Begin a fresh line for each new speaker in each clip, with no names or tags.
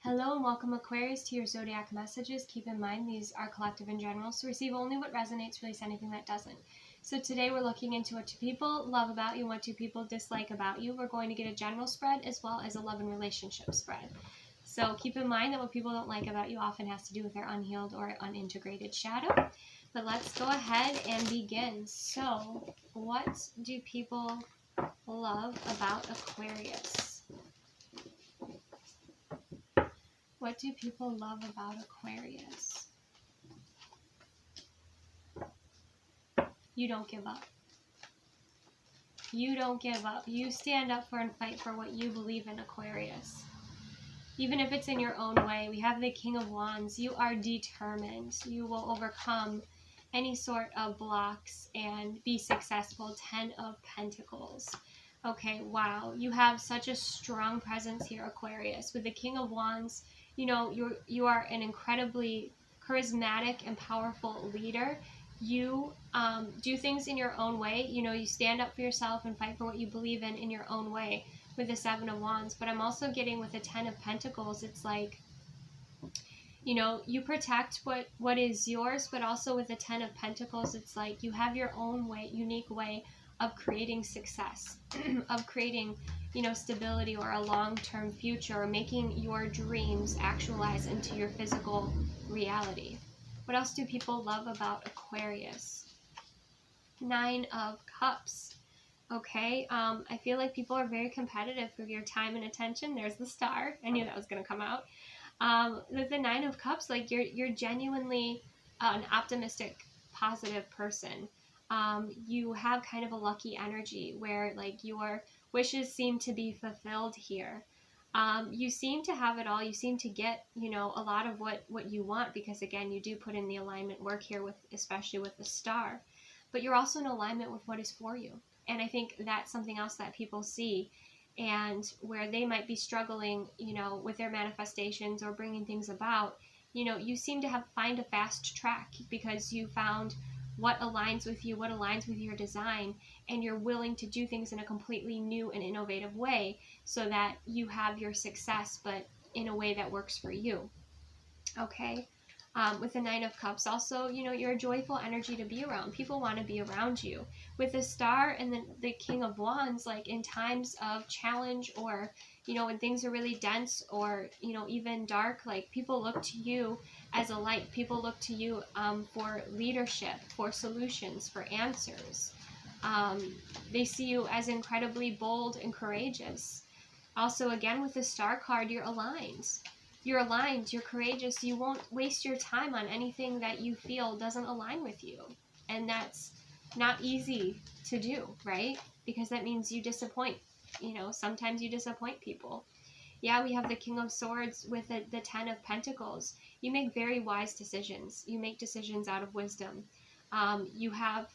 Hello and welcome Aquarius to your zodiac messages. Keep in mind these are collective in general, so receive only what resonates, release anything that doesn't. So today we're looking into what do people love about you and what do people dislike about you. We're going to get a general spread as well as a love and relationship spread. So keep in mind that what people don't like about you often has to do with their unhealed or unintegrated shadow. But let's go ahead and begin. So what do people love about Aquarius? What do people love about Aquarius? You don't give up. You don't give up. You stand up for and fight for what you believe in, Aquarius. Even if it's in your own way. We have the King of Wands. You are determined. You will overcome any sort of blocks and be successful. 10 of Pentacles. Okay, wow. You have such a strong presence here, Aquarius. With the King of Wands, you know, you are an incredibly charismatic and powerful leader. You do things in your own way. You know, you stand up for yourself and fight for what you believe in your own way with the 7 of Wands. But I'm also getting with the 10 of Pentacles, it's like, you know, you protect what is yours, but also with the 10 of Pentacles, it's like you have your own way, unique way of creating success, of creating, you know, stability or a long-term future, or making your dreams actualize into your physical reality. What else do people love about Aquarius? 9 of Cups. Okay, I feel like people are very competitive for your time and attention. There's the star. I knew that was going to come out. With the 9 of Cups, like you're genuinely an optimistic, positive person. You have kind of a lucky energy where like your wishes seem to be fulfilled here. You seem to have it all. You seem to get, you know, a lot of what you want, because again, you do put in the alignment work here with, especially with the star, but you're also in alignment with what is for you. And I think that's something else that people see, and where they might be struggling, you know, with their manifestations or bringing things about, you know, you seem to find a fast track because you found what aligns with you, what aligns with your design, and you're willing to do things in a completely new and innovative way so that you have your success, but in a way that works for you. Okay. With the 9 of Cups, also, you know, you're a joyful energy to be around. People want to be around you. With the star and the King of Wands, like in times of challenge, or, you know, when things are really dense or, you know, even dark, like people look to you as a light. People look to you for leadership, for solutions, for answers. They see you as incredibly bold and courageous. Also, again, with the star card, you're aligned. You're aligned, you're courageous, you won't waste your time on anything that you feel doesn't align with you. And that's not easy to do, right? Because that means you disappoint. You know, sometimes you disappoint people. Yeah, we have the King of Swords with the 10 of Pentacles. You make very wise decisions. You make decisions out of wisdom. You have,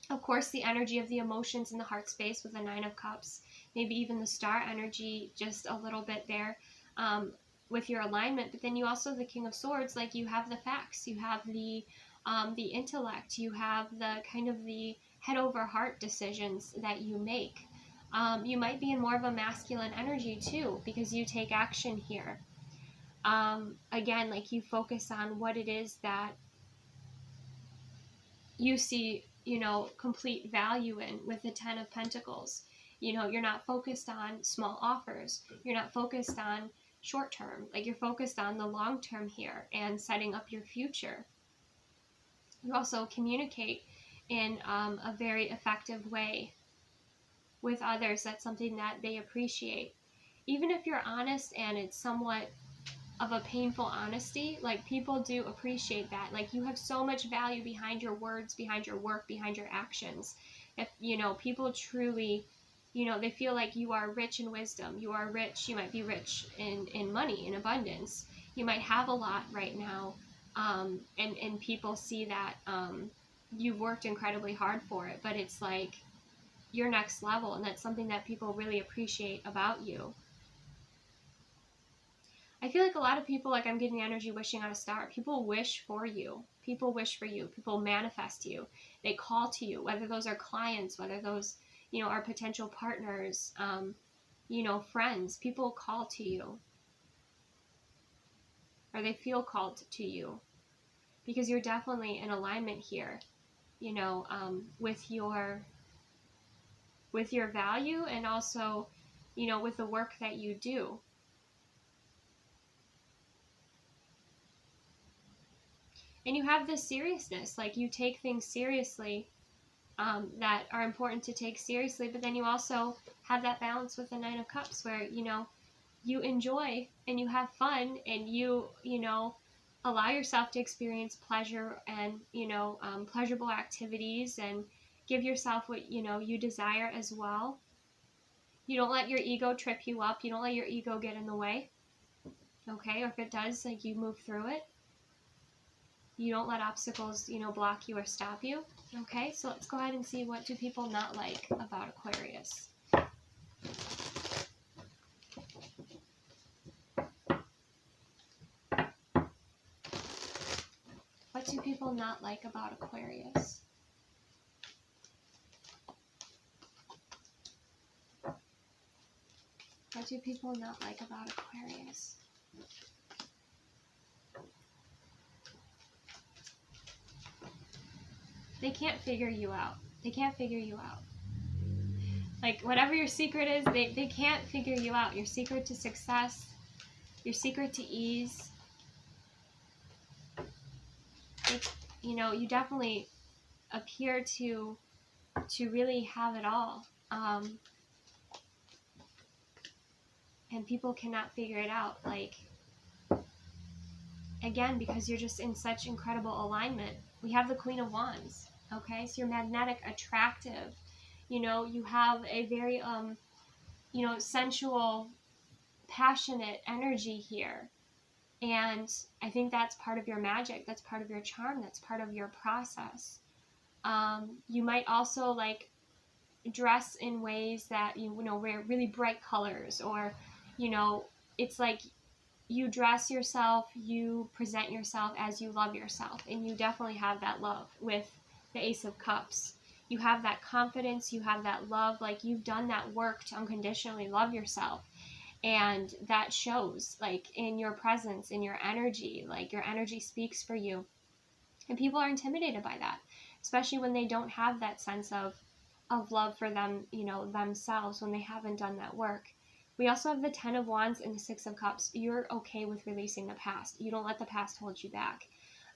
of course, the energy of the emotions in the heart space with the 9 of Cups. Maybe even the star energy just a little bit there. With your alignment, but then you also, the King of Swords, like you have the facts, you have the intellect, you have the kind of the head over heart decisions that you make. You might be in more of a masculine energy too, because you take action here. Again, like you focus on what it is that you see, you know, complete value in with the 10 of Pentacles. You know, you're not focused on small offers. You're not focused on short term, like you're focused on the long term here and setting up your future. You also communicate in a very effective way with others. That's something that they appreciate. Even if you're honest and it's somewhat of a painful honesty, like people do appreciate that. Like you have so much value behind your words, behind your work, behind your actions. If, you know, people truly, you know, they feel like you are rich in wisdom. You are rich. You might be rich in money, in abundance. You might have a lot right now. And people see that you've worked incredibly hard for it, but it's like your next level. And that's something that people really appreciate about you. I feel like a lot of people, like I'm getting the energy wishing on a star. People wish for you. People wish for you. People manifest you. They call to you, whether those are clients, whether those, you know, are potential partners, you know, friends. People call to you. or they feel called to you, because you're definitely in alignment here, you know, with your value, and also, you know, with the work that you do. And you have this seriousness, like you take things seriously, that are important to take seriously, but then you also have that balance with the Nine of Cups where, you know, you enjoy and you have fun, and you know, allow yourself to experience pleasure and, you know, pleasurable activities, and give yourself what, you know, you desire as well. You don't let your ego trip you up. You don't let your ego get in the way. Okay, or if it does, like, you move through it. You don't let obstacles, you know, block you or stop you. Okay, so let's go ahead and see, what do people not like about Aquarius? What do people not like about Aquarius? What do people not like about Aquarius? They can't figure you out. They can't figure you out. Like, whatever your secret is, they can't figure you out. Your secret to success, your secret to ease. You know, you definitely appear to really have it all. And people cannot figure it out. Like, again, because you're just in such incredible alignment. We have the Queen of Wands. Okay, so you're magnetic, attractive. You know, you have a very, you know, sensual, passionate energy here. And I think that's part of your magic. That's part of your charm. That's part of your process. You might also, like, dress in ways that, you know, wear really bright colors, or, you know, it's like you dress yourself, you present yourself as you love yourself. And you definitely have that love with the Ace of Cups. You have that confidence, you have that love, like, you've done that work to unconditionally love yourself. And that shows, like, in your presence, in your energy. Like, your energy speaks for you. And people are intimidated by that, especially when they don't have that sense of love for them, you know, themselves, when they haven't done that work. We also have the Ten of Wands and the Six of Cups. You're okay with releasing the past. You don't let the past hold you back.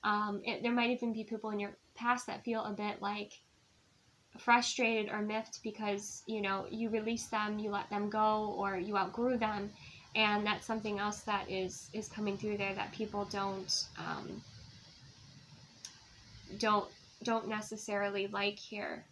There might even be people in your past that feel a bit, like, frustrated or miffed because, you know, you release them, you let them go, or you outgrew them. And that's something else that is coming through there, that people don't necessarily like here.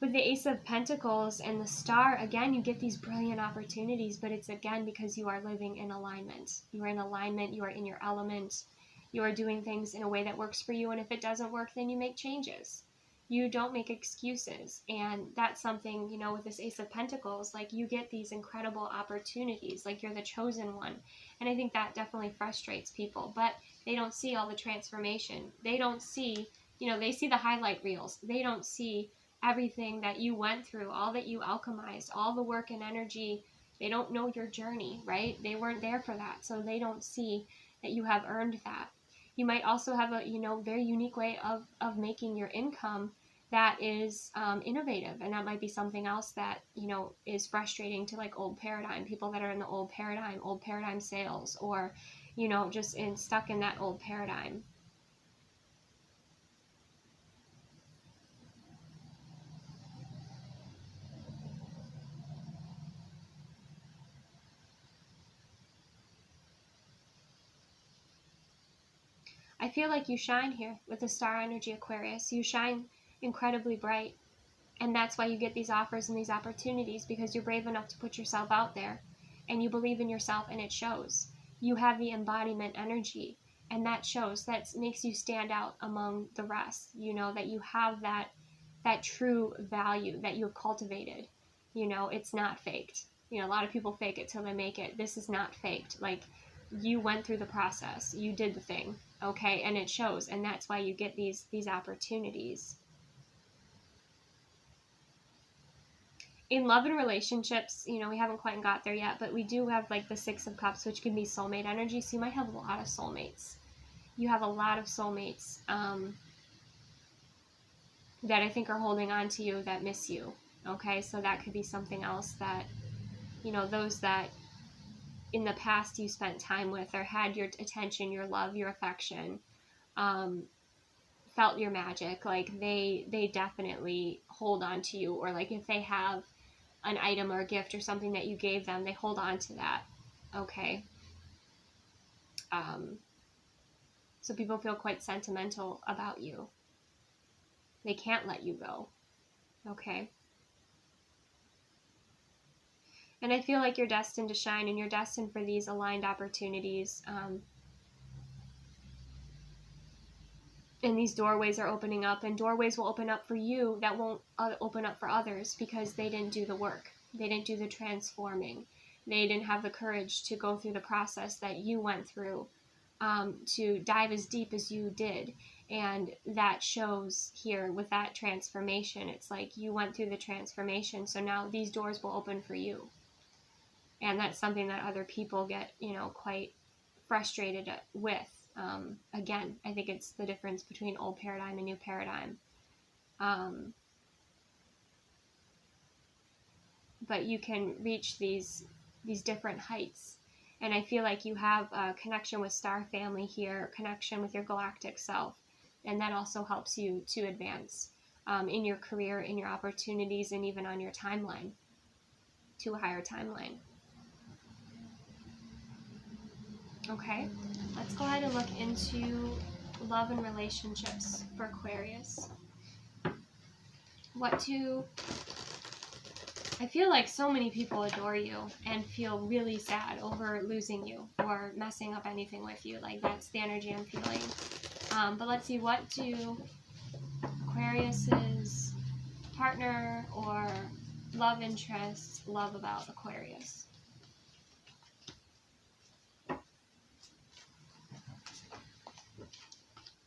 With the Ace of Pentacles and the Star, again, you get these brilliant opportunities, but it's, again, because you are living in alignment. You are in alignment, you are in your element, you are doing things in a way that works for you, and if it doesn't work, then you make changes. You don't make excuses, and that's something, you know, with this Ace of Pentacles, like, you get these incredible opportunities, like, you're the chosen one, and I think that definitely frustrates people, but they don't see all the transformation. They don't see, you know, they see the highlight reels. They don't see everything that you went through, all that you alchemized, all the work and energy. They don't know your journey, right? They weren't there for that, so they don't see that you have earned that. You might also have a, you know, very unique way of making your income that is innovative, and that might be something else that, you know, is frustrating to, like, old paradigm, people that are in the old paradigm sales, or, you know, just stuck in that old paradigm. I feel like you shine here with the Star energy, Aquarius. You shine incredibly bright. And that's why you get these offers and these opportunities, because you're brave enough to put yourself out there. And you believe in yourself, and it shows. You have the embodiment energy. And that shows. That makes you stand out among the rest. You know, that you have that true value that you have cultivated. You know, it's not faked. You know, a lot of people fake it till they make it. This is not faked. Like, you went through the process. You did the thing. Okay, and it shows, and that's why you get these opportunities. in love and relationships, you know, we haven't quite got there yet, but we do have like the Six of Cups, which can be soulmate energy. So you might have a lot of soulmates. You have a lot of soulmates that I think are holding on to you, that miss you. Okay, so that could be something else that, you know, those that in the past you spent time with or had your attention, your love, your affection, felt your magic, like they definitely hold on to you. Or like if they have an item or a gift or something that you gave them, they hold on to that. Okay. So people feel quite sentimental about you. They can't let you go. Okay. And I feel like you're destined to shine, and you're destined for these aligned opportunities. And these doorways are opening up, and doorways will open up for you that won't open up for others because they didn't do the work. They didn't do the transforming. They didn't have the courage to go through the process that you went through, to dive as deep as you did. And that shows here with that transformation. It's like you went through the transformation, so now these doors will open for you. And that's something that other people get, you know, quite frustrated with. Again, I think it's the difference between old paradigm and new paradigm. But you can reach these different heights. And I feel like you have a connection with star family here, connection with your galactic self. And that also helps you to advance in your career, in your opportunities, and even on your timeline, to a higher timeline. Okay, let's go ahead and look into love and relationships for Aquarius. I feel like so many people adore you and feel really sad over losing you or messing up anything with you. Like, that's the energy I'm feeling. But let's see, what do Aquarius's partner or love interest love about Aquarius?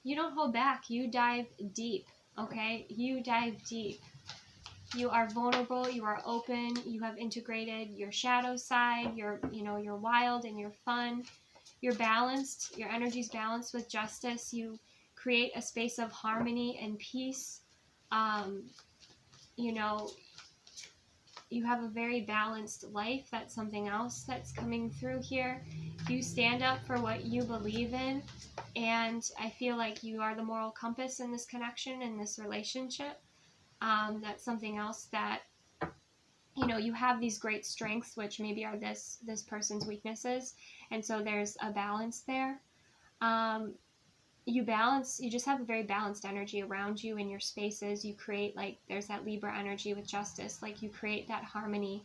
You don't hold back. You dive deep, okay? You dive deep. You are vulnerable. You are open. You have integrated your shadow side. You're wild and you're fun. You're balanced. Your energy's balanced with justice. You create a space of harmony and peace. You have a very balanced life. That's something else that's coming through here. You stand up for what you believe in, and I feel like you are the moral compass in this connection, in this relationship. That's something else that, you have these great strengths, which maybe are this person's weaknesses, and so there's a balance there. You just have a very balanced energy around you in your spaces. You create, like, there's that Libra energy with justice, like you create that harmony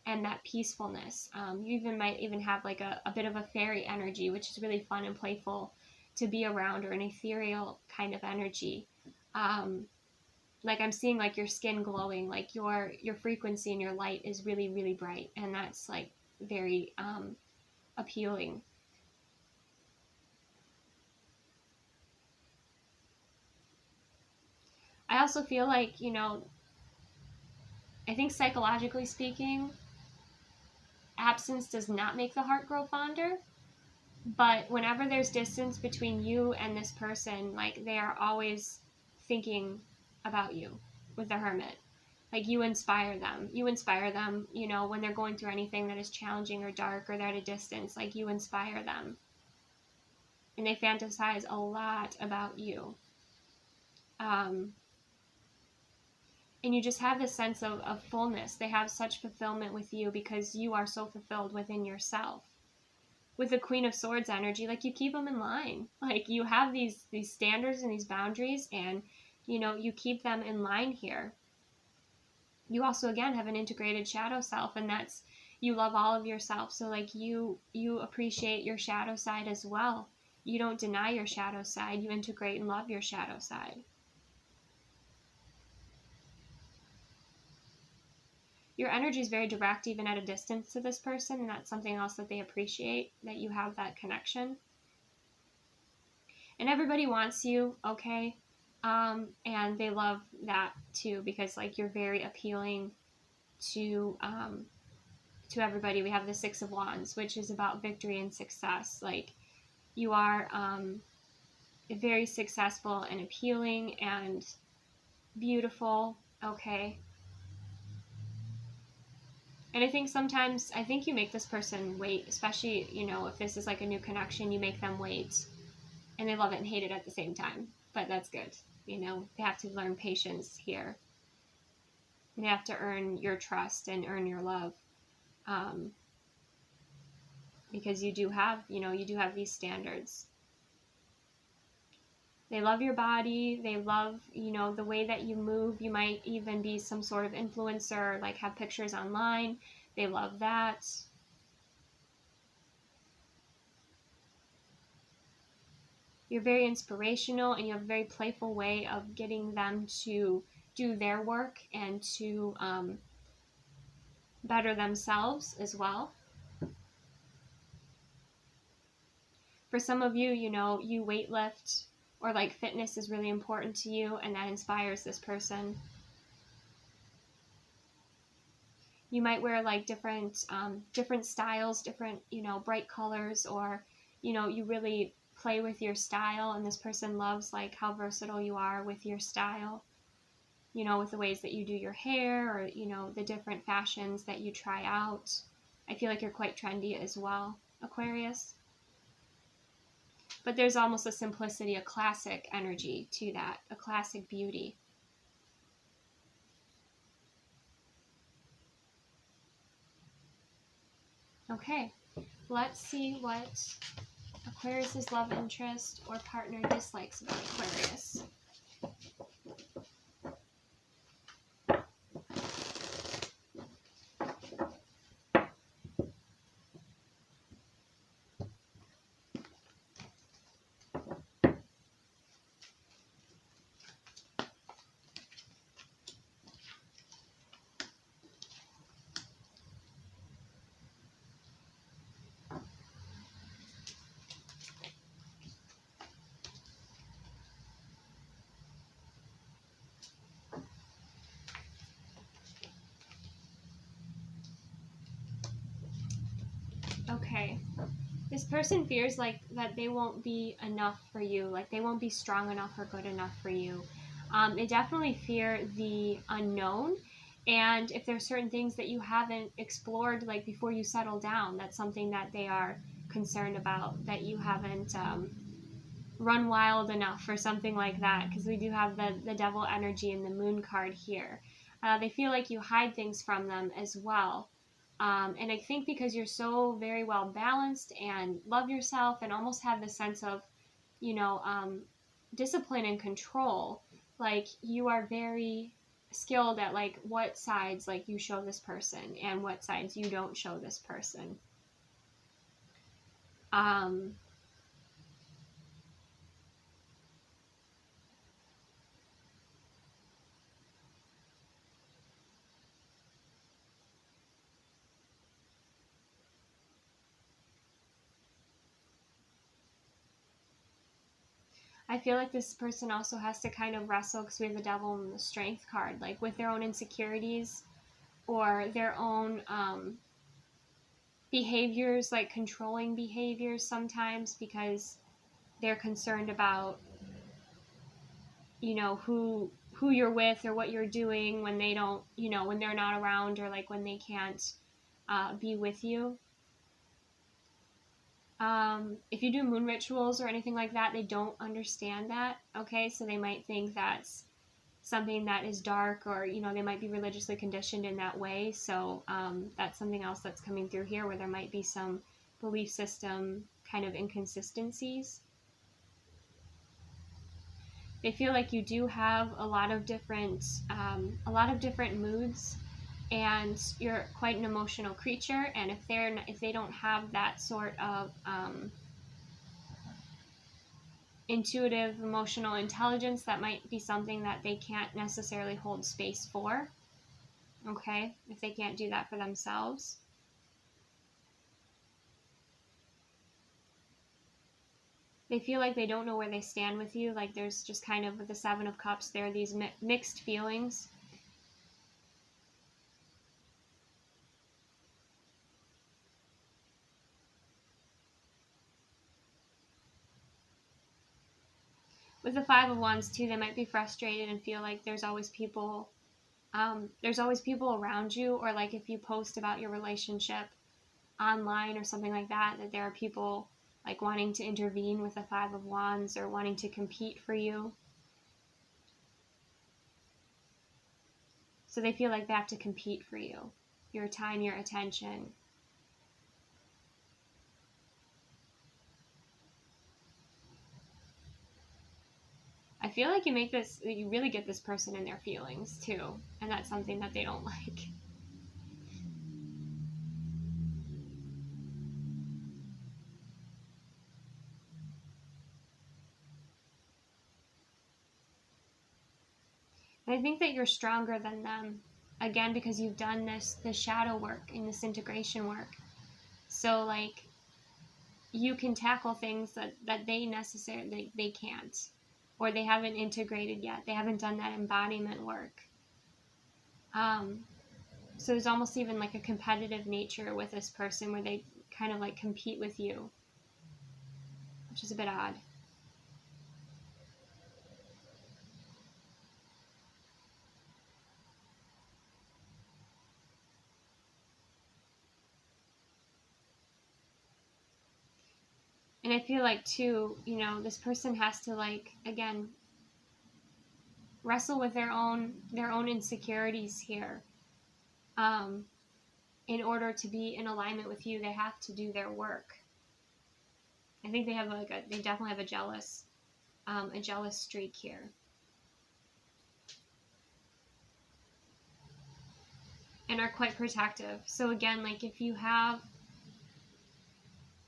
and that peacefulness. You might even have like a bit of a fairy energy, which is really fun and playful to be around, or an ethereal kind of energy. Like, I'm seeing like your skin glowing, like your frequency and your light is really, really bright, and that's like very appealing. I also feel like, I think psychologically speaking, absence does not make the heart grow fonder. But whenever there's distance between you and this person, like, they are always thinking about you with the Hermit. Like, you inspire them. When they're going through anything that is challenging or dark, or they're at a distance, like, you inspire them. And they fantasize a lot about you. And you just have this sense of fullness. They have such fulfillment with you because you are so fulfilled within yourself. With the Queen of Swords energy, like, you keep them in line. Like, you have these standards and these boundaries, and, you keep them in line here. You also, again, have an integrated shadow self, and that's, you love all of yourself. So, like, you appreciate your shadow side as well. You don't deny your shadow side. You integrate and love your shadow side. Your energy is very direct, even at a distance, to this person, and that's something else that they appreciate, that you have that connection. And everybody wants you, okay? And they love that too, because, like, you're very appealing. to everybody. We have the Six of Wands, which is about victory and success. Like, you are very successful and appealing and beautiful, okay? And I think sometimes, you make this person wait, especially, you know, if this is like a new connection, you make them wait, and they love it and hate it at the same time. But that's good. You know, they have to learn patience here. And they have to earn your trust and earn your love. Because you do have these standards. They love your body. They love, you know, the way that you move. You might even be some sort of influencer, like have pictures online. They love that. You're very inspirational, and you have a very playful way of getting them to do their work and to better themselves as well. For some of you, you know, you weightlift, or like fitness is really important to you, and that inspires this person. You might wear like different styles, different, you know, bright colors, or, you know, you really play with your style, and this person loves like how versatile you are with your style, you know, with the ways that you do your hair, or, you know, the different fashions that you try out. I feel like you're quite trendy as well, Aquarius. But there's almost a simplicity, a classic energy to that, a classic beauty. Okay, let's see what Aquarius's love interest or partner dislikes about Aquarius. Okay, this person fears like that they won't be enough for you, like they won't be strong enough or good enough for you. They definitely fear the unknown, and if there's certain things that you haven't explored, like before you settle down, that's something that they are concerned about, that you haven't run wild enough or something like that, because we do have the devil energy in the moon card here. They feel like you hide things from them as well. And I think because you're so very well balanced and love yourself and almost have the sense of, you know, discipline and control, like you are very skilled at like what sides like you show this person and what sides you don't show this person. I feel like this person also has to kind of wrestle, because we have the devil and the strength card, like with their own insecurities or their own behaviors, like controlling behaviors sometimes, because they're concerned about, you know, who you're with or what you're doing when they don't, you know, when they're not around, or like when they can't be with you. If you do moon rituals or anything like that, they don't understand that, okay? So they might think that's something that is dark, or, you know, they might be religiously conditioned in that way. So that's something else that's coming through here, where there might be some belief system kind of inconsistencies. They feel like you do have a lot of different moods, and you're quite an emotional creature. And if they don't have that sort of intuitive emotional intelligence, that might be something that they can't necessarily hold space for, okay, if they can't do that for themselves. They feel like they don't know where they stand with you, like there's just kind of, with the Seven of Cups, there are these mixed feelings. With the Five of Wands too, they might be frustrated and feel like there's always people around you, or like if you post about your relationship online or something like that, that there are people like wanting to intervene with the Five of Wands or wanting to compete for you. So they feel like they have to compete for you, your time, your attention. I feel like you really get this person in their feelings too, and that's something that they don't like. And I think that you're stronger than them, again, because you've done the shadow work and this integration work. So like, you can tackle things that they can't, or they haven't integrated yet. They haven't done that embodiment work. So there's almost even like a competitive nature with this person where they kind of like compete with you, which is a bit odd. And I feel like too, this person has to like, again, wrestle with their own insecurities here. In order to be in alignment with you, they have to do their work. I think they have they definitely have a jealous streak here. And are quite protective. So again, like if you have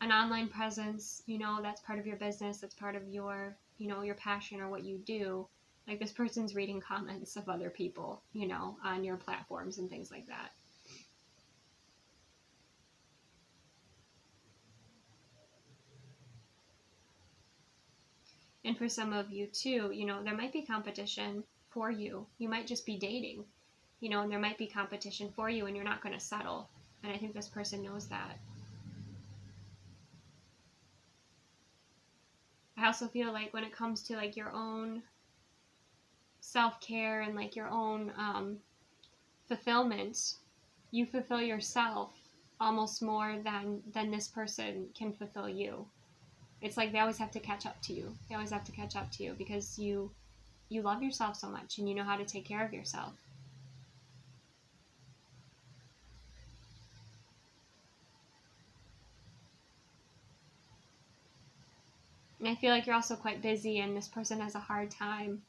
an online presence, that's part of your business, that's part of your, your passion or what you do, like this person's reading comments of other people, on your platforms and things like that. And for some of you too, there might be competition for you. You might just be dating, and there might be competition for you and you're not going to settle. And I think this person knows that. I also feel like when it comes to like your own self-care and like your own fulfillment, you fulfill yourself almost more than this person can fulfill you. It's like they always have to catch up to you. They always have to catch up to you because you love yourself so much and you know how to take care of yourself. And I feel like you're also quite busy and this person has a hard time,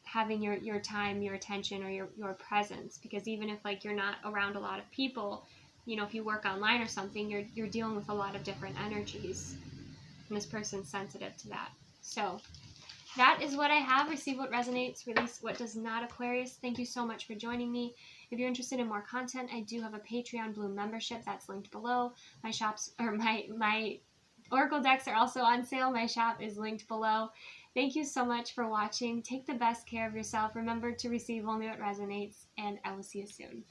having your time, your attention, or your presence, because even if like you're not around a lot of people, if you work online or something, you're dealing with a lot of different energies, and this person's sensitive to that. So that is what I have. Receive what resonates, release what does not, Aquarius. Thank you so much for joining me. If you're interested in more content, I do have a Patreon Blue membership that's linked below. My shops, or my Oracle decks are also on sale. My shop is linked below. Thank you so much for watching. Take the best care of yourself. Remember to receive only what resonates, and I will see you soon.